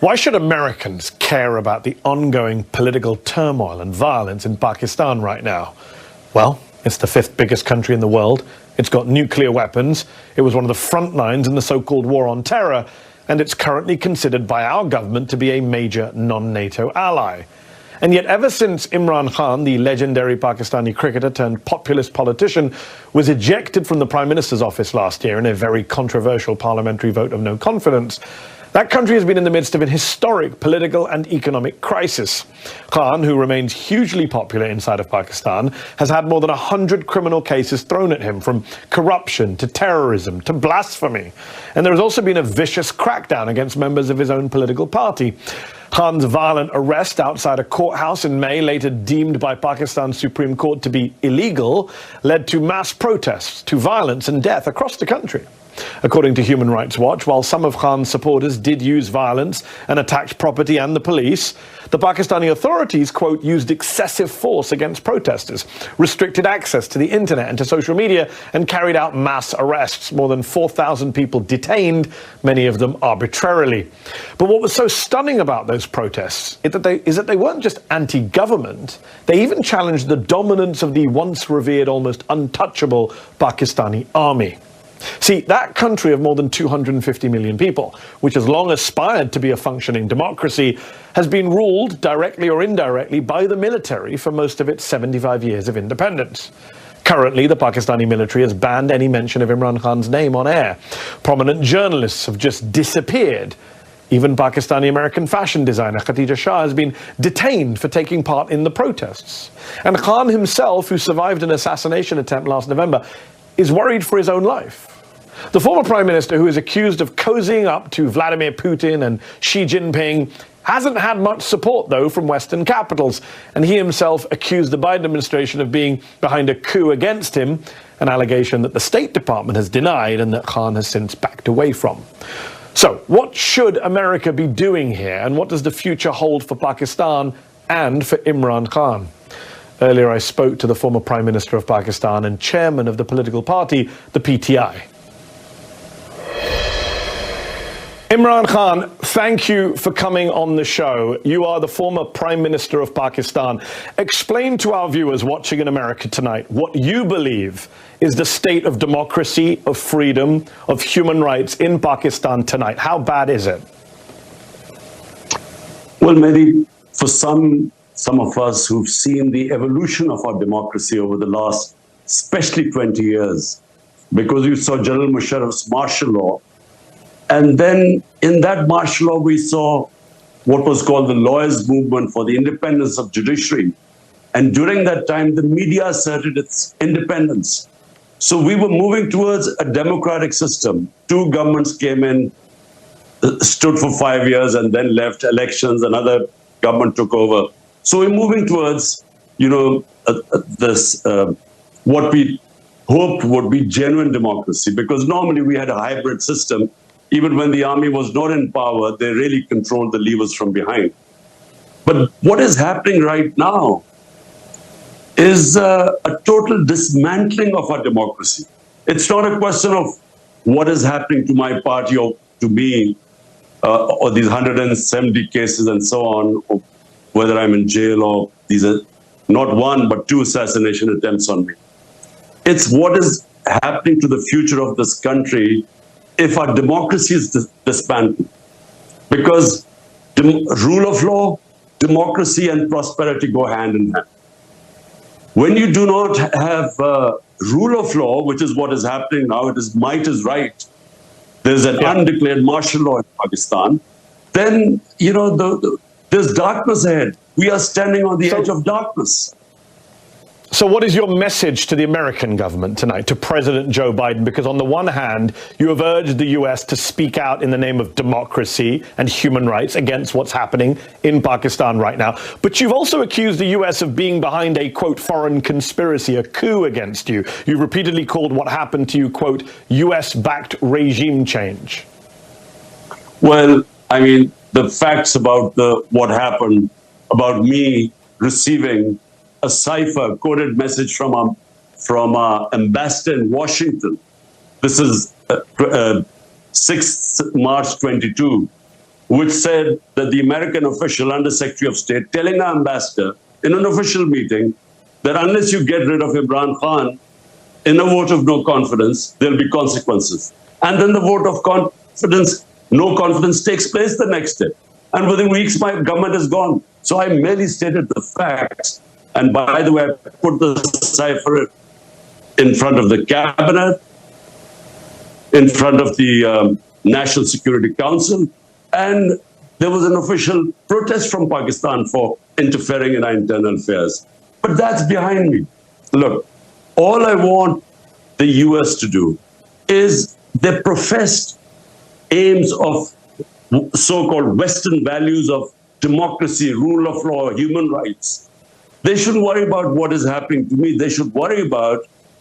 Why should Americans care about the ongoing political turmoil and violence in Pakistan right now? Well, it's the fifth biggest country in the world. It's got nuclear weapons. It was one of the front lines in the so-called war on terror, and it's currently considered by our government to be a major non-NATO ally. And yet ever since Imran Khan, the legendary Pakistani cricketer turned populist politician, was ejected from the Prime Minister's office last year in a very controversial parliamentary vote of no confidence, that country has been in the midst of an historic political and economic crisis. Khan, who remains hugely popular inside of Pakistan, has had more than 100 criminal cases thrown at him, from corruption to terrorism to blasphemy. And there has also been a vicious crackdown against members of his own political party. Khan's violent arrest outside a courthouse in May, later deemed by Pakistan's Supreme Court to be illegal, led to mass protests, to violence and death across the country. According to Human Rights Watch, while some of Khan's supporters did use violence and attacked property and the police, the Pakistani authorities, quote, used excessive force against protesters, restricted access to the internet and to social media, and carried out mass arrests. More than 4,000 people detained, many of them arbitrarily. But what was so stunning about those protests is that they weren't just anti-government, they even challenged the dominance of the once revered, almost untouchable Pakistani army. See, that country of more than 250 million people, which has long aspired to be a functioning democracy, has been ruled, directly or indirectly, by the military for most of its 75 years of independence. Currently, the Pakistani military has banned any mention of Imran Khan's name on air. Prominent journalists have just disappeared. Even Pakistani-American fashion designer Khatija Shah has been detained for taking part in the protests. And Khan himself, who survived an assassination attempt last November, is worried for his own life. The former prime minister, who is accused of cozying up to Vladimir Putin and Xi Jinping, hasn't had much support, though, from Western capitals, and he himself accused the Biden administration of being behind a coup against him, an allegation that the State Department has denied and that Khan has since backed away from. So, what should America be doing here, and what does the future hold for Pakistan and for Imran Khan? Earlier, I spoke to the former Prime Minister of Pakistan and chairman of the political party, the PTI. Imran Khan, thank you for coming on the show. You are the former Prime Minister of Pakistan. Explain to our viewers watching in America tonight what you believe is the state of democracy, of freedom, of human rights in Pakistan tonight. How bad is it? Well, Mehdi, for some of us who've seen the evolution of our democracy over the last, especially 20 years, because you saw General Musharraf's martial law, and then in that martial law, we saw what was called the lawyers' movement for the independence of judiciary. And during that time, the media asserted its independence. So we were moving towards a democratic system. Two governments came in, stood for 5 years, and then left elections. Another government took over. So we're moving towards, what we hoped would be genuine democracy, because normally we had a hybrid system. Even when the army was not in power, they really controlled the levers from behind. But what is happening right now is a total dismantling of our democracy. It's not a question of what is happening to my party or to me, or these 170 cases and so on, or whether I'm in jail, or these are not one, but two assassination attempts on me. It's what is happening to the future of this country if our democracy is disbanded. Because rule of law, democracy, and prosperity go hand in hand. When you do not have rule of law, which is what is happening now, it is might is right. There's an undeclared martial law in Pakistan. Then, there's darkness ahead. We are standing on the edge of darkness. So what is your message to the American government tonight, to President Joe Biden? Because on the one hand, you have urged the US to speak out in the name of democracy and human rights against what's happening in Pakistan right now. But you've also accused the US of being behind a, quote, foreign conspiracy, a coup against you. You've repeatedly called what happened to you, quote, US-backed regime change. Well, I mean, the facts about what happened, about me receiving a cipher coded message from our ambassador in Washington. This is 6th March 22, which said that the American official, Under Secretary of State, telling our ambassador in an official meeting that unless you get rid of Imran Khan in a vote of no confidence, there'll be consequences. And then the vote of confidence, no confidence, takes place the next day. And within weeks, my government is gone. So I merely stated the facts. And by the way, I put the cipher in front of the cabinet, in front of the National Security Council, and there was an official protest from Pakistan for interfering in our internal affairs. But that's behind me. Look, all I want the US to do is their professed aims of so-called Western values of democracy, rule of law, human rights. They shouldn't worry about what is happening to me. They should worry about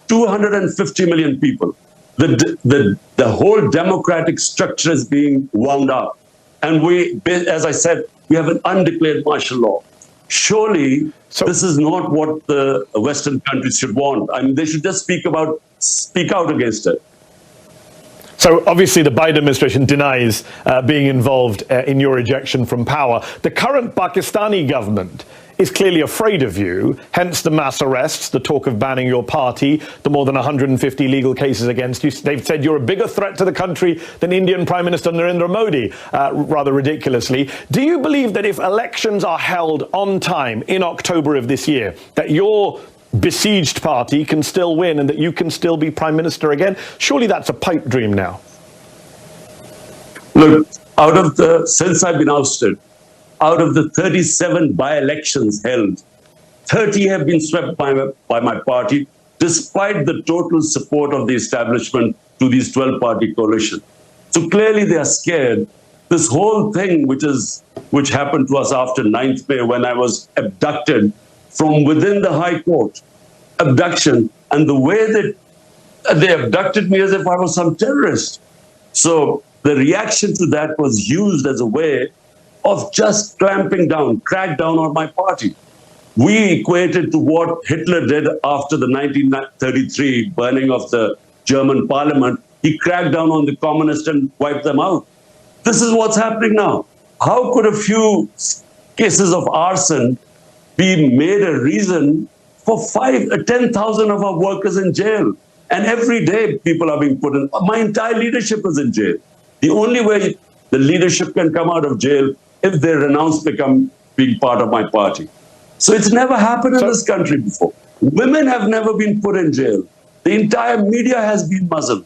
250 million people. The whole democratic structure is being wound up. And we, as I said, we have an undeclared martial law. Surely, this is not what the Western countries should want. I mean, they should just speak out against it. So obviously the Biden administration denies being involved in your ejection from power. The current Pakistani government is clearly afraid of you, hence the mass arrests, the talk of banning your party, the more than 150 legal cases against you. They've said you're a bigger threat to the country than Indian Prime Minister Narendra Modi, rather ridiculously. Do you believe that if elections are held on time in October of this year, that your besieged party can still win and that you can still be Prime Minister again? Surely that's a pipe dream now. Look, since I've been ousted, out of the 37 by-elections held, 30 have been swept by my party, despite the total support of the establishment to these 12-party coalition. So clearly they are scared. This whole thing, which happened to us after 9th May, when I was abducted from within the High Court, abduction, and the way that they abducted me as if I was some terrorist. So the reaction to that was used as a way of just clamping down, crack down on my party. We equated to what Hitler did after the 1933 burning of the German parliament. He cracked down on the communists and wiped them out. This is what's happening now. How could a few cases of arson be made a reason for 10,000 of our workers in jail? And every day people are being put in. My entire leadership is in jail. The only way the leadership can come out of jail if they renounce being part of my party. So it's never happened in this country before. Women have never been put in jail. The entire media has been muzzled.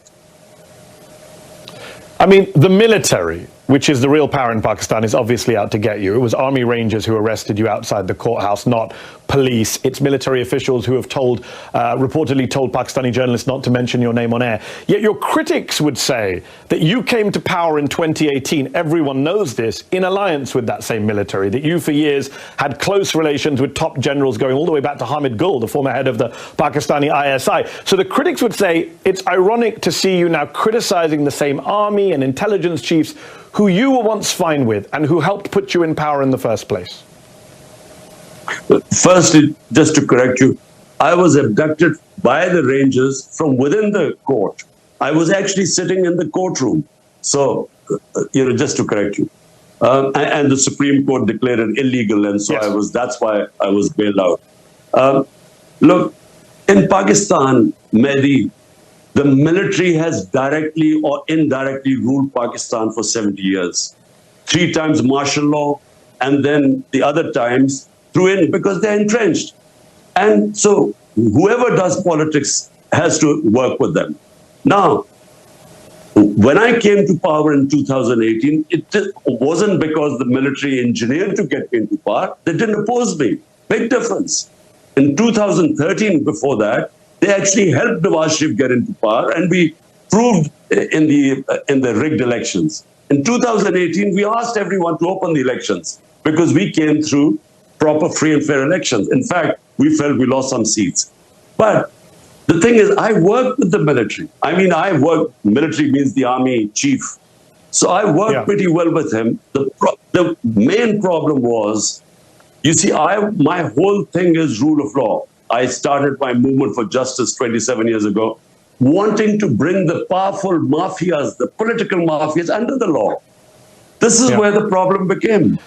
I mean, the military, which is the real power in Pakistan, is obviously out to get you. It was army rangers who arrested you outside the courthouse, not police. It's military officials who have reportedly told Pakistani journalists not to mention your name on air. Yet your critics would say that you came to power in 2018, everyone knows this, in alliance with that same military, that you for years had close relations with top generals going all the way back to Hamid Gul, the former head of the Pakistani ISI. So the critics would say it's ironic to see you now criticizing the same army and intelligence chiefs who you were once fine with and who helped put you in power in the first place. Firstly, just to correct you, I was abducted by the Rangers from within the court. I was actually sitting in the courtroom. So, just to correct you. And the Supreme Court declared it illegal, and so yes. That's why I was bailed out. Look, in Pakistan, Mehdi, the military has directly or indirectly ruled Pakistan for 70 years. 3 times martial law, and then the other times through in because they're entrenched. And so whoever does politics has to work with them. Now, when I came to power in 2018, it wasn't because the military engineered to get into power. They didn't oppose me. Big difference. In 2013, before that, they actually helped Nawaz Sharif get into power, and we proved in the rigged elections. In 2018, we asked everyone to open the elections because we came through proper, free and fair elections. In fact, we felt we lost some seats. But the thing is, I worked with the military. I mean, military means the army chief. So I worked pretty well with him. The main problem was, you see, my whole thing is rule of law. I started my movement for justice 27 years ago, wanting to bring the powerful mafias, the political mafias, under the law. This is where the problem became.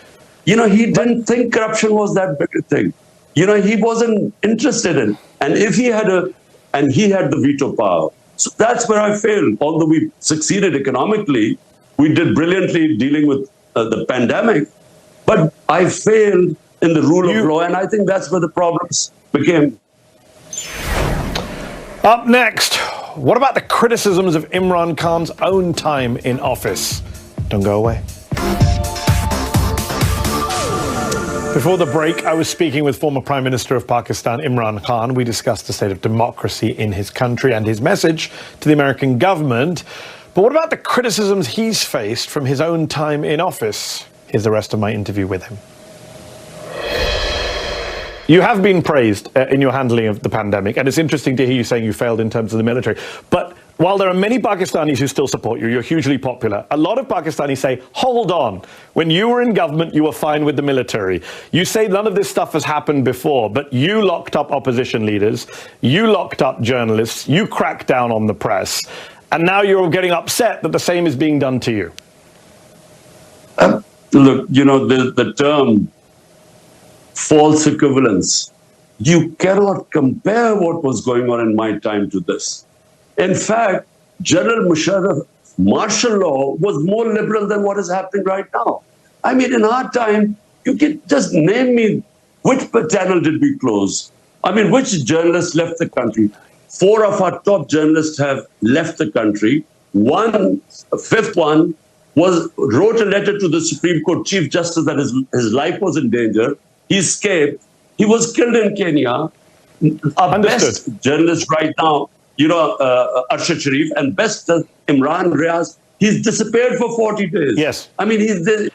He didn't think corruption was that big a thing. He wasn't interested in. And if he had the veto power. So that's where I failed. Although we succeeded economically, we did brilliantly dealing with the pandemic, but I failed in the rule of law, and I think that's where the problems became. Up next, what about the criticisms of Imran Khan's own time in office? Don't go away. Before the break, I was speaking with former Prime Minister of Pakistan, Imran Khan. We discussed the state of democracy in his country and his message to the American government. But what about the criticisms he's faced from his own time in office? Here's the rest of my interview with him. You have been praised in your handling of the pandemic, and it's interesting to hear you saying you failed in terms of the military. But while there are many Pakistanis who still support you, you're hugely popular, a lot of Pakistanis say, hold on, when you were in government, you were fine with the military. You say none of this stuff has happened before, but you locked up opposition leaders, you locked up journalists, you cracked down on the press, and now you're getting upset that the same is being done to you. Look, the term false equivalence, you cannot compare what was going on in my time to this. In fact, General Musharraf's martial law was more liberal than what is happening right now. I mean, in our time, you can just name me which channel did we close? I mean, which journalists left the country? 4 of our top journalists have left the country. A fifth one wrote a letter to the Supreme Court Chief Justice that his life was in danger. He escaped. He was killed in Kenya. Our best journalist right now, Arshad Sharif, and best Imran Riaz, he's disappeared for 40 days. Yes. I mean, he's the,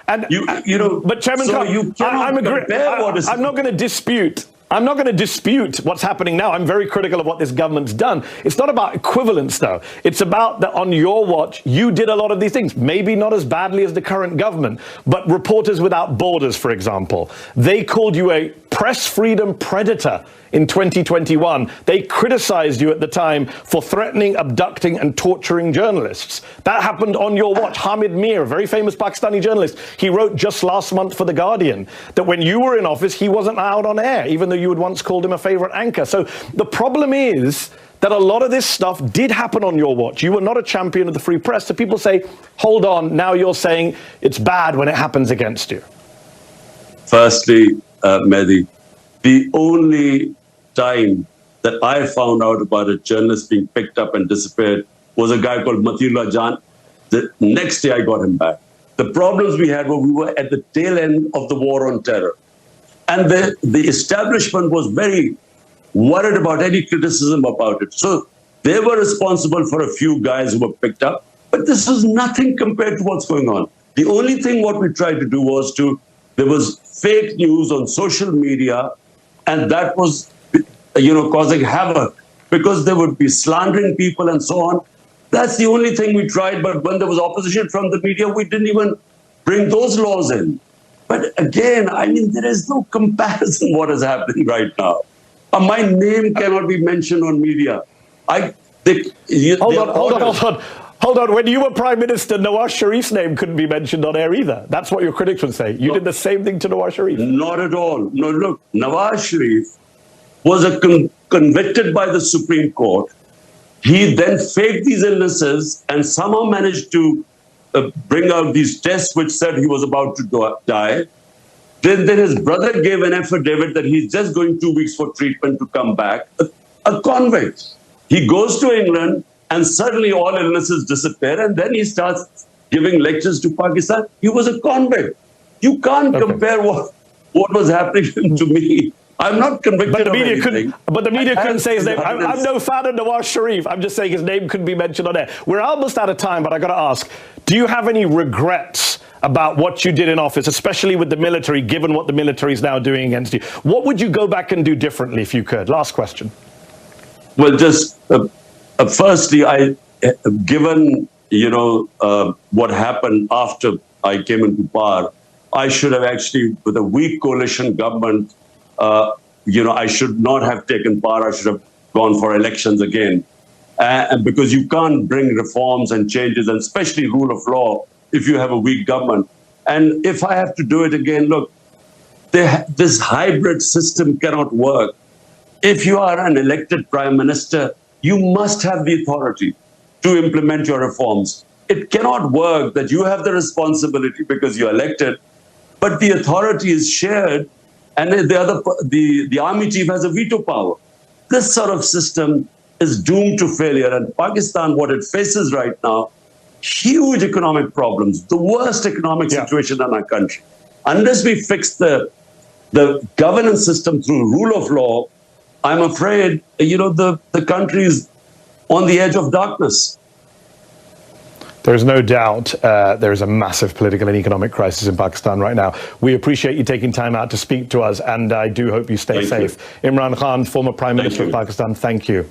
But Chairman so Khan, you cannot compare what is... I'm not going to dispute. I'm not going to dispute what's happening now. I'm very critical of what this government's done. It's not about equivalence, though. It's about that on your watch, you did a lot of these things. Maybe not as badly as the current government, but Reporters Without Borders, for example, they called you a press freedom predator in 2021. They criticized you at the time for threatening, abducting and torturing journalists. That happened on your watch. Hamid Mir, a very famous Pakistani journalist, he wrote just last month for The Guardian that when you were in office, he wasn't allowed on air, even though you had once called him a favorite anchor. So the problem is that a lot of this stuff did happen on your watch. You were not a champion of the free press. So people say, hold on, now you're saying it's bad when it happens against you. Firstly, Mehdi, the only time that I found out about a journalist being picked up and disappeared was a guy called Matiullah Jan. The next day I got him back. The problems we had were we were at the tail end of the war on terror. And the establishment was very worried about any criticism about it. So they were responsible for a few guys who were picked up, but this was nothing compared to what's going on. The only thing what we tried to do was there was fake news on social media, and that was, causing havoc because they would be slandering people and so on. That's the only thing we tried. But when there was opposition from the media, we didn't even bring those laws in. But again, I mean, there is no comparison what is happening right now. My name cannot be mentioned on media. Hold on. When you were Prime Minister, Nawaz Sharif's name couldn't be mentioned on air either. That's what your critics would say. You did the same thing to Nawaz Sharif. Not at all. No, look, Nawaz Sharif was convicted by the Supreme Court. He then faked these illnesses and somehow managed to bring out these tests which said he was about to die. Then his brother gave an affidavit that he's just going 2 weeks for treatment to come back. A convict. He goes to England and suddenly all illnesses disappear, and then he starts giving lectures to Pakistan. He was a convict. You can't compare what was happening to me. I'm not convicted of anything. But the media couldn't say his name. I'm no fan of Nawaz Sharif. I'm just saying his name couldn't be mentioned on air. We're almost out of time, but I got to ask, do you have any regrets about what you did in office, especially with the military, given what the military is now doing against you? What would you go back and do differently if you could? Last question. Well, just firstly, given what happened after I came into power, I should have actually, with a weak coalition government, I should not have taken power. I should have gone for elections again, because you can't bring reforms and changes, and especially rule of law, if you have a weak government. And if I have to do it again, look, this hybrid system cannot work. If you are an elected prime minister, you must have the authority to implement your reforms. It cannot work that you have the responsibility because you're elected, but the authority is shared and the army chief has a veto power. This sort of system is doomed to failure. And Pakistan, what it faces right now, huge economic problems, the worst economic situation in our country. Unless we fix the governance system through rule of law, I'm afraid, the country is on the edge of darkness. There's no doubt there is a massive political and economic crisis in Pakistan right now. We appreciate you taking time out to speak to us, and I do hope you stay safe. Imran Khan, former Prime Minister of Pakistan, thank you.